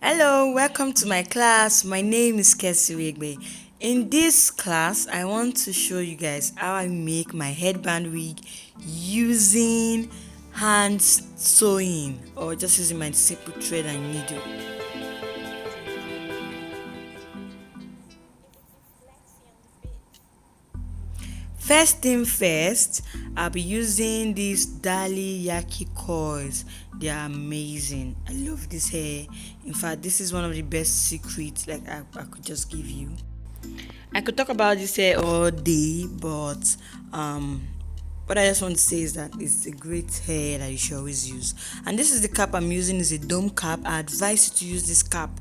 Hello, welcome to my class. My name is Kesziregbe. In this class, I want to show you guys how I make my headband wig using hand sewing or just using my simple thread and needle. First thing first, I'll be using these Dali Yaki coils. They are amazing. I love this hair. In fact, this is one of the best secrets I could just give you. I could talk about this hair all day, but what I just want to say is that it's a great hair that you should always use. And this is the cap I'm using, is a dome cap. I advise you to use this cap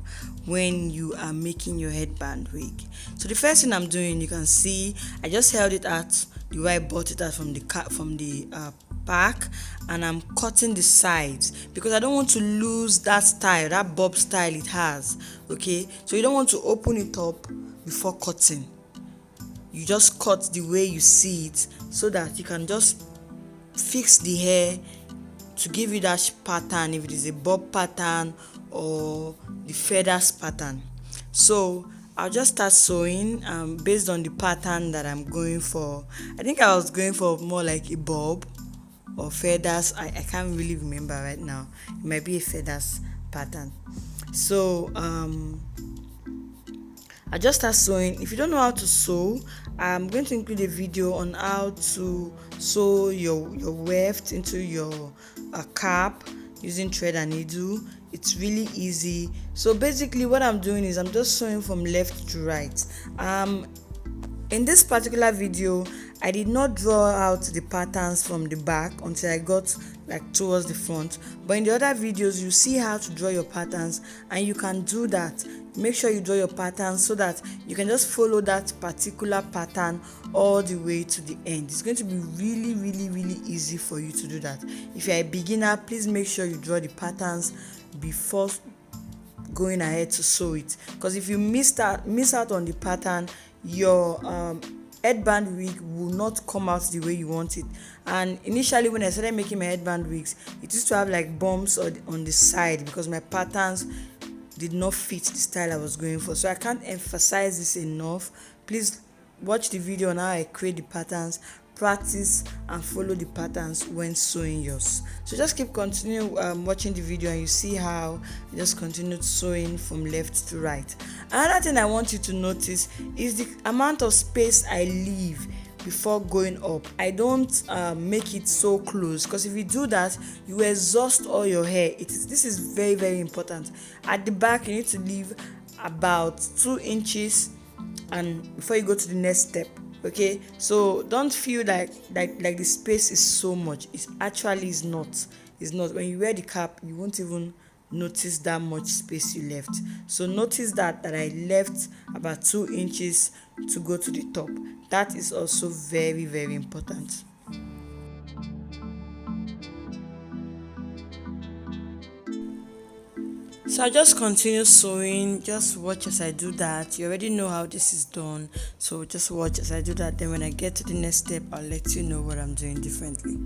when you are making your headband wig. So the first thing I'm doing, you can see I just held it out the way I bought it out from the pack, and I'm cutting the sides because I don't want to lose that style, that bob style it has. Okay, so you don't want to open it up before cutting. You just cut the way you see it so that you can just fix the hair to give you that pattern, if it is a bob pattern or the feathers pattern. So I'll just start sewing based on the pattern that I'm going for. I think I was going for more like a bob or feathers. I can't really remember right now. It might be a feathers pattern. So I just start sewing. If you don't know how to sew, I'm going to include a video on how to sew your weft into your cap using thread and needle. It's really easy. So basically what I'm doing is I'm just sewing from left to right. In this particular video, I did not draw out the patterns from the back until I got like towards the front, but in the other videos you see how to draw your patterns, and you can do that. Make sure you draw your patterns so that you can just follow that particular pattern all the way to the end. It's going to be really easy for you to do that. If you're a beginner, please make sure you draw the patterns before going ahead to sew it, because if you miss out on the pattern, your headband wig will not come out the way you want it. And initially when I started making my headband wigs, it used to have like bumps on the side because my patterns did not fit the style I was going for. So I can't emphasize this enough. Please watch the video on how I create the patterns, practice and follow the patterns when sewing yours. So just keep continue watching the video, and you see how I just continued sewing from left to right. Another thing I want you to notice is the amount of space I leave before going up. I don't make it so close, because if you do that, you exhaust all your hair. This is very important. At the back, you need to leave about 2 inches and before you go to the next step. Okay, so don't feel like the space is so much. It actually is not. It's not. When you wear the cap, you won't even notice that much space you left. So notice that I left about 2 inches to go to the top. That is also very important. So I just continue sewing. Just watch as I do that. You already know how this is done, so just watch as I do that. Then when I get to the next step, I'll let you know what I'm doing differently.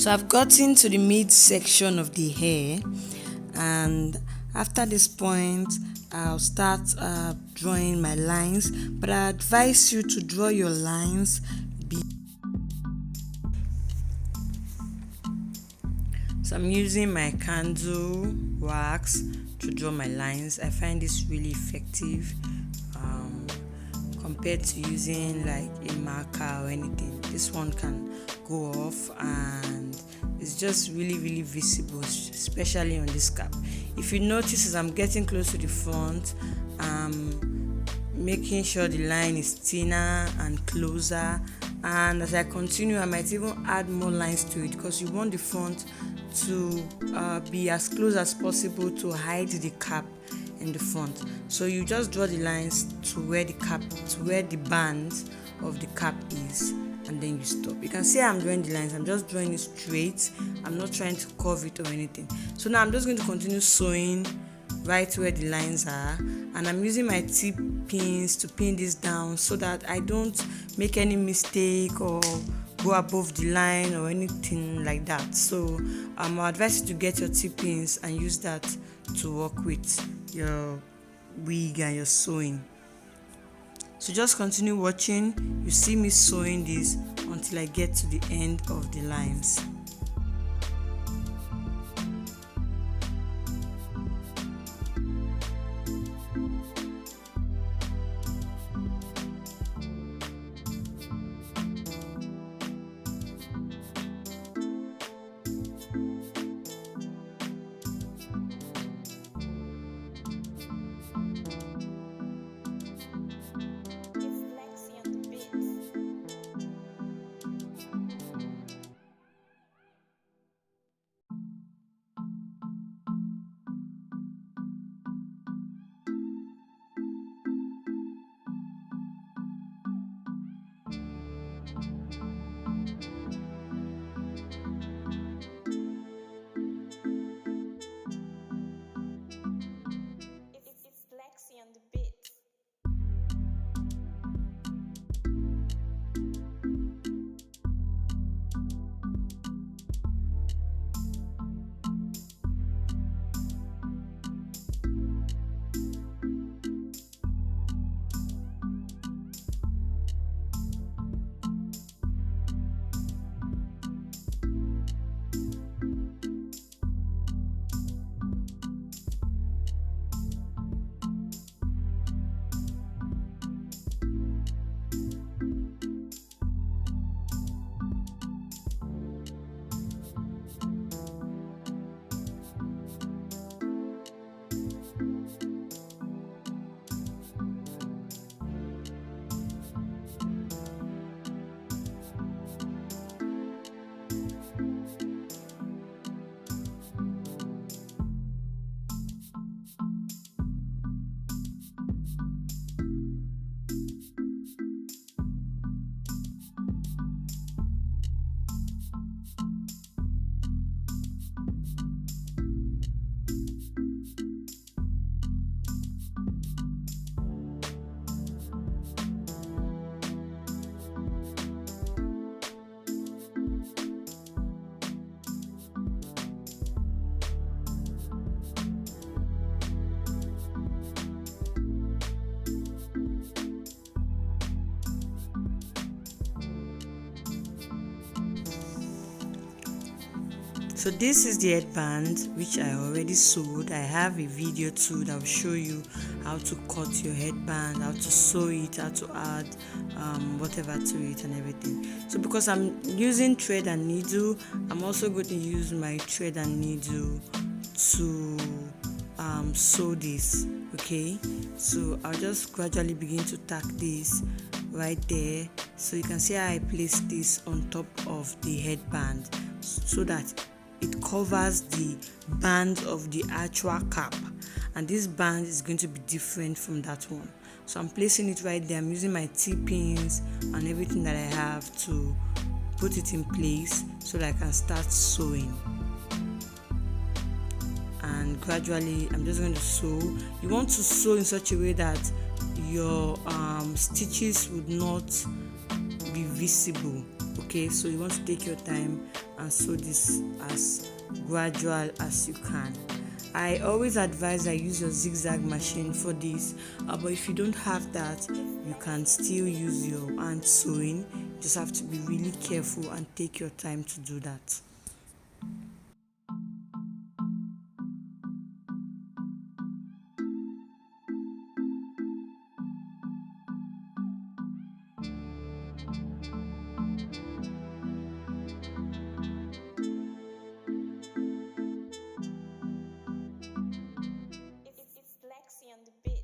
So I've gotten to the mid section of the hair, and after this point I'll start drawing my lines, but I advise you to draw your lines so I'm using my candle wax to draw my lines. I find this really effective compared to using like a marker or anything. This one can go off and it's just really visible, especially on this cap. If you notice, as I'm getting close to the front, making sure the line is thinner and closer, and as I continue I might even add more lines to it, because you want the front to be as close as possible to hide the cap in the front. So you just draw the lines to where the band of the cap is, and then you stop. You can see I'm drawing the lines, I'm just drawing it straight, I'm not trying to curve it or anything. So now I'm just going to continue sewing right where the lines are, and I'm using my tip pins to pin this down so that I don't make any mistake or go above the line or anything like that. So I advise you to get your tip pins and use that to work with your wig and your sewing. So just continue watching. You see me sewing this until I get to the end of the lines. So this is the headband which I already sewed. I have a video too that will show you how to cut your headband, how to sew it, how to add whatever to it and everything. So because I'm using thread and needle, I'm also going to use my thread and needle to sew this. Okay, so I'll just gradually begin to tack this right there, so you can see how I place this on top of the headband so that it covers the band of the actual cap, and this band is going to be different from that one. So I'm placing it right there. I'm using my T-pins and everything that I have to put it in place so that I can start sewing. And gradually I'm just going to sew. You want to sew in such a way that your stitches would not be visible. Okay, so you want to take your time and sew this as gradual as you can. I always advise that use your zigzag machine for this, but if you don't have that, you can still use your hand sewing. You just have to be really careful and take your time to do that. It's Lexi on the beat.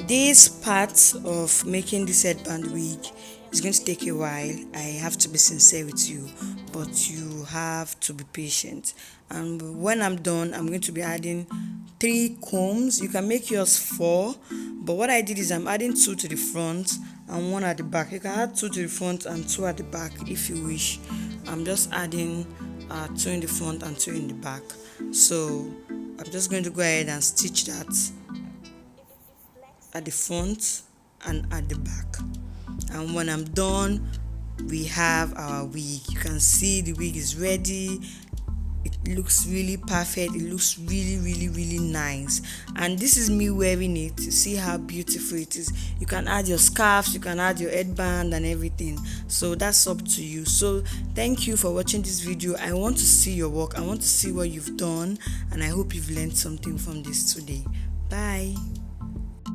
This part of making this headband wig is going to take a while. I have to be sincere with you, but you have to be patient. And when I'm done, I'm going to be adding 3 combs. You can make yours 4, but what I did is I'm adding 2 to the front and 1 at the back. You can add 2 to the front and 2 at the back if you wish. I'm just adding 2 in the front and 2 in the back. So I'm just going to go ahead and stitch that at the front and at the back. And when I'm done, we have our wig. You can see the wig is ready. It looks really perfect. It looks really nice. And this is me wearing it. You see how beautiful it is. You can add your scarves, you can add your headband and everything. So that's up to you. So thank you for watching this video. I want to see your work. I want to see what you've done, and I hope you've learned something from this today. Bye.